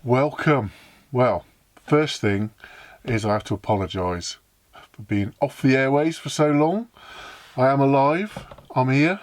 Welcome. Well, first thing is I have to apologise for being off the airways for so long. I am alive, I'm here,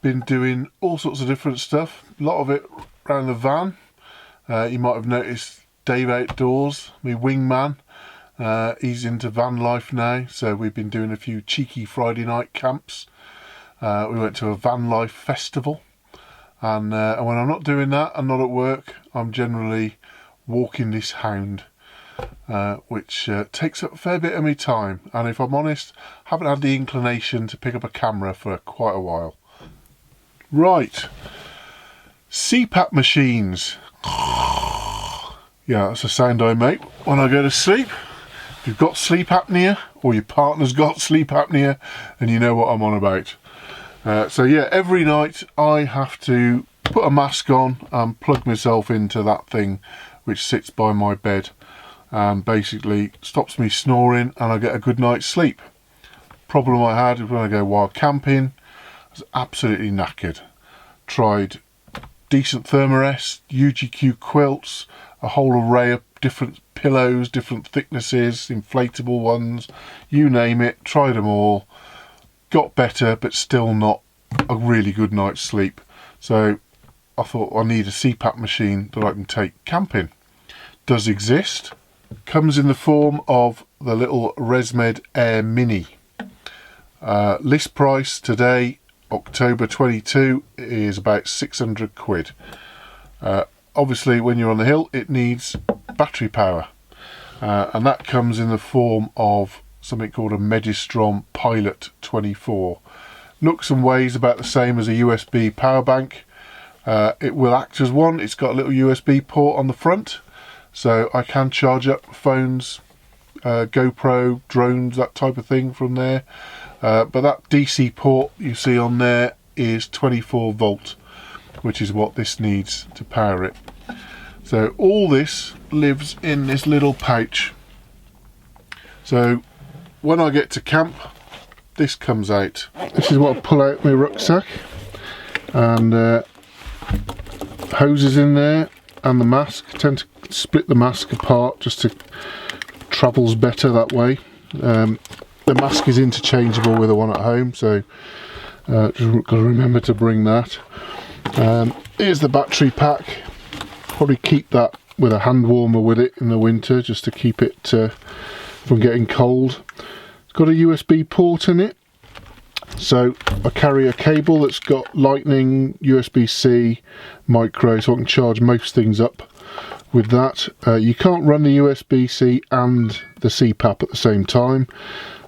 been doing all sorts of different stuff, a lot of it around the van. You might have noticed Dave Outdoors, my wingman, he's into van life now, so we've been doing a few cheeky Friday night camps. We went to a van life festival. And when I'm not doing that and not at work, I'm generally walking this hound, which takes up a fair bit of my time. And if I'm honest, haven't had the inclination to pick up a camera for quite a while. Right, CPAP machines. Yeah, that's the sound I make when I go to sleep. If you've got sleep apnea, or your partner's got sleep apnea, then you know what I'm on about. So yeah, every night I have to put a mask on and plug myself into that thing which sits by my bed and basically stops me snoring, and I get a good night's sleep. Problem I had is when I go wild camping, I was absolutely knackered. Tried decent Thermarest, UGQ quilts, a whole array of different pillows, different thicknesses, inflatable ones, you name it, tried them all. Got better, but still not a really good night's sleep. So I thought I need a CPAP machine that I can take camping. Does exist. Comes in the form of the little Resmed Air Mini. List price today, October 22, is about 600 quid. Obviously when you're on the hill it needs battery power, and that comes in the form of something called a Medistrom Pilot 24. Looks and weighs about the same as a USB power bank. It will act as one. It's got a little USB port on the front, so I can charge up phones, GoPro, drones, that type of thing from there. But that DC port you see on there is 24 volt, which is what this needs to power it. So all this lives in this little pouch. So when I get to camp, this comes out. This is what I pull out my rucksack, and hoses in there, and the mask. I tend to split the mask apart just to travels better that way. The mask is interchangeable with the one at home, so just got to remember to bring that. Here's the battery pack. Probably keep that with a hand warmer with it in the winter, just to keep it from getting cold. It's got a USB port in it, so I carry a cable that's got lightning, USB-C, micro, so I can charge most things up with that. You can't run the USB-C and the CPAP at the same time,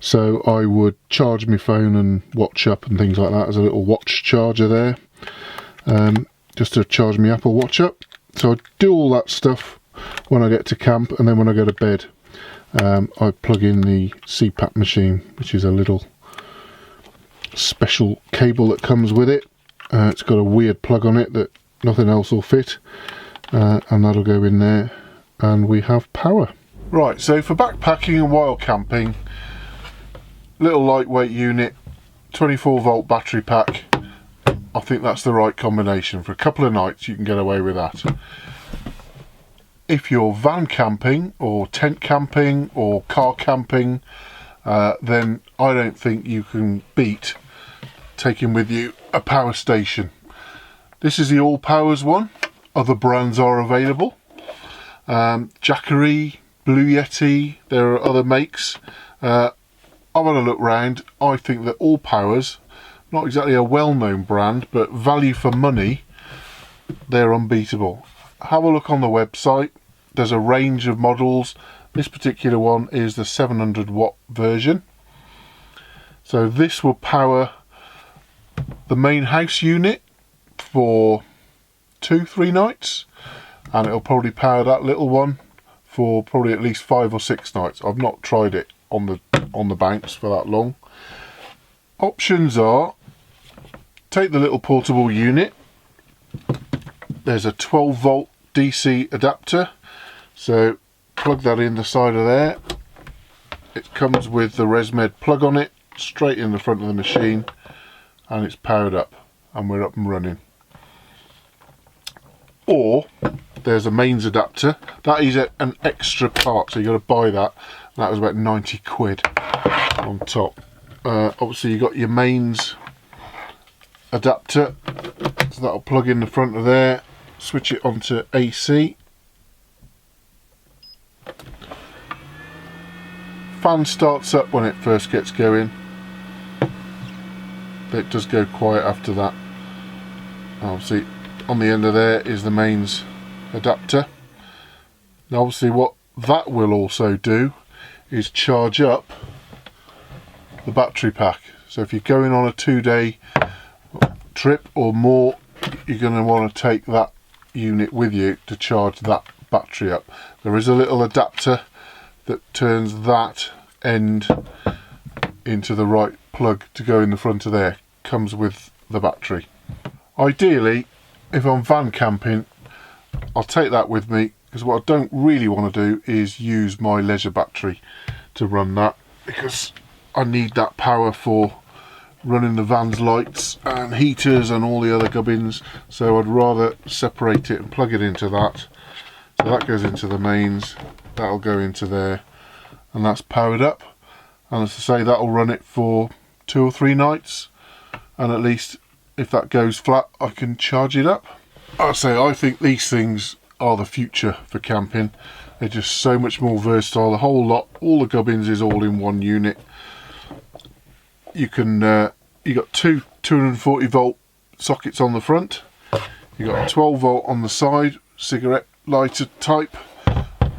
so I would charge my phone and watch up and things like that. There's a little watch charger there, just to charge my Apple Watch up. So I do all that stuff when I get to camp, and then when I go to bed I plug in the CPAP machine, which is a little special cable that comes with it. It's got a weird plug on it that nothing else will fit, and that'll go in there, and we have power. Right, so for backpacking and wild camping, little lightweight unit, 24 volt battery pack, I think that's the right combination. For a couple of nights you can get away with that. If you're van camping or tent camping or car camping, then I don't think you can beat taking with you a Powerstation. This is the Allpowers one. Other brands are available. Jackery, Blue Yeti, there are other makes. I've had a look round. I think that Allpowers, not exactly a well-known brand, but value for money, they're unbeatable. Have a look on the website. There's a range of models. This particular one is the 700 watt version. So this will power the main house unit for 2-3 nights, and it'll probably power that little one for probably at least 5 or 6 nights. I've not tried it on the banks for that long. Options are, take the little portable unit. There's a 12 volt DC adapter, so plug that in the side of there. It comes with the Resmed plug on it, straight in the front of the machine, and it's powered up and we're up and running. Or there's a mains adapter. That is an extra part, so you got to buy that. That was about 90 quid on top. Obviously you got your mains adapter, so that'll plug in the front of there, switch it onto AC. Fan starts up when it first gets going, but it does go quiet after that. Obviously on the end of there is the mains adapter. Now obviously what that will also do is charge up the battery pack. So if you're going on a 2-day trip or more, you're going to want to take that unit with you to charge that battery up. There is a little adapter that turns that end into the right plug to go in the front of there. Comes with the battery. Ideally, if I'm van camping, I'll take that with me, because what I don't really want to do is use my leisure battery to run that, because I need that power for running the van's lights and heaters and all the other gubbins. So I'd rather separate it and plug it into that. So that goes into the mains, that'll go into there, and that's powered up. And as I say, that'll run it for 2 or 3 nights, and at least if that goes flat, I can charge it up. I think these things are the future for camping. They're just so much more versatile. The whole lot, all the gubbins is all in one unit. You can you got 2 240 volt sockets on the front. You got a 12 volt on the side, cigarette lighter type.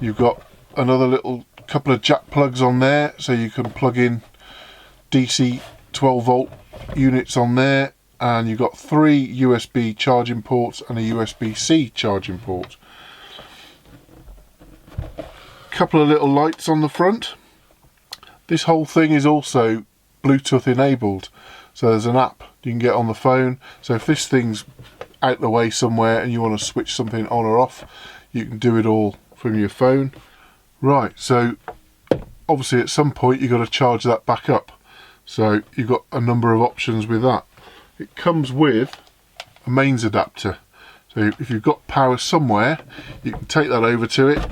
You've got another little couple of jack plugs on there, so you can plug in DC 12 volt units on there, and you've got 3 USB charging ports and a USB-C charging port. Couple of little lights on the front. This whole thing is also Bluetooth enabled, so there's an app you can get on the phone. So if this thing's out the way somewhere and you want to switch something on or off, you can do it all from your phone. Right, so obviously at some point you've got to charge that back up, so you've got a number of options with that. It comes with a mains adapter, so if you've got power somewhere, you can take that over to it.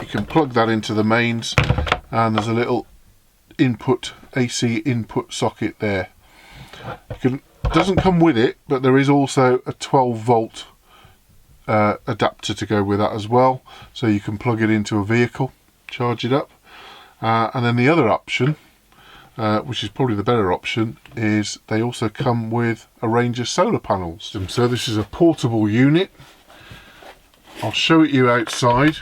You can plug that into the mains, and there's a little input, AC input socket there. It doesn't come with it, but there is also a 12 volt adapter to go with that as well, so you can plug it into a vehicle, charge it up. And then the other option, which is probably the better option, is they also come with a range of solar panels. So this is a portable unit. I'll show it you outside,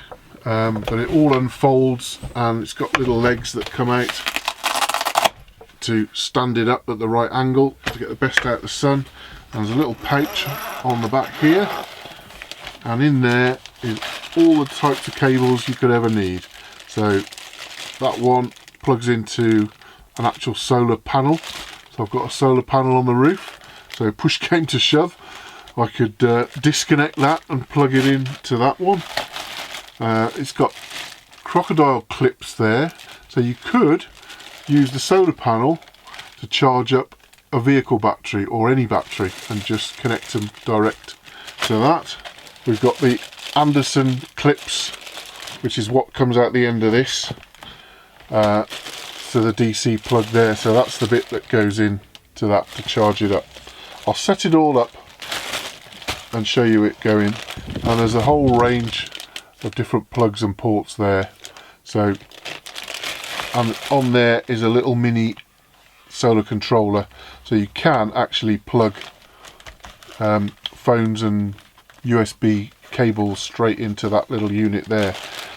but it all unfolds, and it's got little legs that come out to stand it up at the right angle to get the best out of the sun. And there's a little pouch on the back here, and in there is all the types of cables you could ever need. So that one plugs into an actual solar panel. So I've got a solar panel on the roof, so push came to shove, I could disconnect that and plug it into that one. It's got crocodile clips there, so you could use the solar panel to charge up a vehicle battery or any battery and just connect them direct to that. We've got the Anderson clips, which is what comes out the end of this, to the DC plug there, so that's the bit that goes in to that to charge it up. I'll set it all up and show you it going, and there's a whole range of different plugs and ports there. So and on there is a little mini solar controller, so you can actually plug phones and USB cables straight into that little unit there.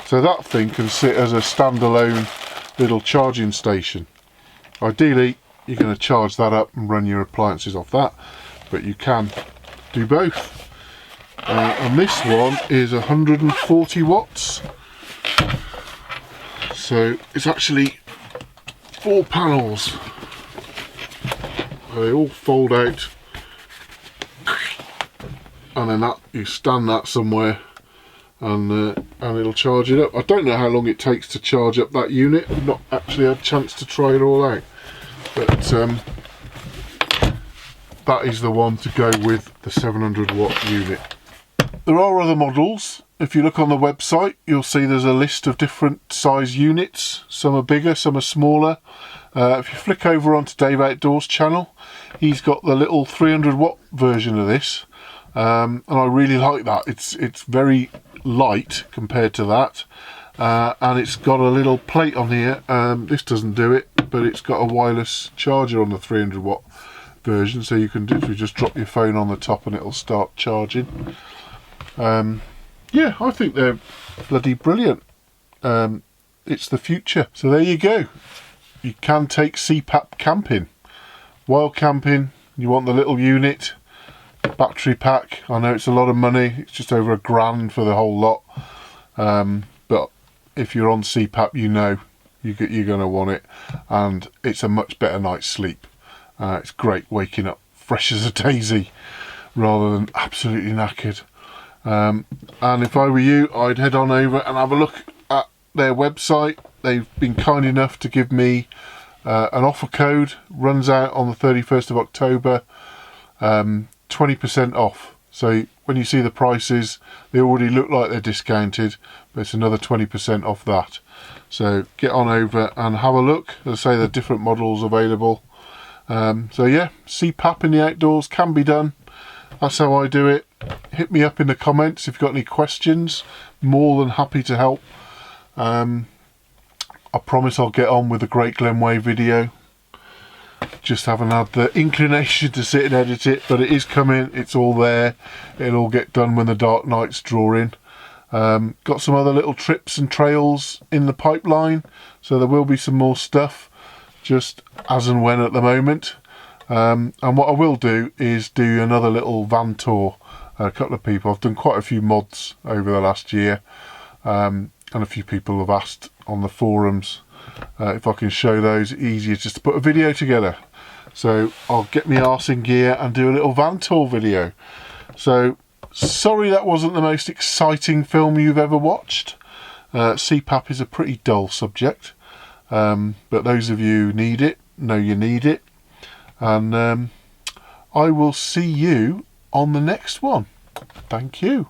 So that thing can sit as a standalone little charging station. Ideally you're going to charge that up and run your appliances off that, but you can do both. And this one is 140 watts. So it's actually 4 panels. They all fold out, and then that you stand that somewhere, and it'll charge it up. I don't know how long it takes to charge up that unit. I've not actually had a chance to try it all out, but that is the one to go with the 700 watt unit. There are other models. If you look on the website, you'll see there's a list of different size units. Some are bigger, some are smaller. If you flick over onto Dave Outdoors channel, he's got the little 300 watt version of this, and I really like that. It's very light compared to that, and it's got a little plate on here. This doesn't do it, but it's got a wireless charger on the 300 watt version, so you can literally just drop your phone on the top and it'll start charging. Yeah, I think they're bloody brilliant. It's the future. So there you go. You can take CPAP camping. Wild camping, you want the little unit, battery pack. I know it's a lot of money. It's just over £1,000 for the whole lot. But if you're on CPAP, you know you're going to want it. And it's a much better night's sleep. It's great waking up fresh as a daisy rather than absolutely knackered. And if I were you, I'd head on over and have a look at their website. They've been kind enough to give me an offer code. Runs out on the 31st of October. 20% off. So when you see the prices, they already look like they're discounted, but it's another 20% off that. So get on over and have a look. As I say, there are different models available. So yeah, CPAP in the outdoors can be done. That's how I do it. Hit me up in the comments if you've got any questions. More than happy to help. I promise I'll get on with the Great Glenway video. Just haven't had the inclination to sit and edit it, but it is coming. It's all there. It'll all get done when the dark nights draw in. Got some other little trips and trails in the pipeline, so there will be some more stuff, just as and when at the moment. And what I will do is do another little van tour. A couple of people, I've done quite a few mods over the last year, and a few people have asked on the forums if I can show those. Easier just to put a video together, so I'll get my arse in gear and do a little van tour video. So sorry that wasn't the most exciting film you've ever watched. CPAP is a pretty dull subject, but those of you who need it know you need it, and I will see you on the next one. Thank you.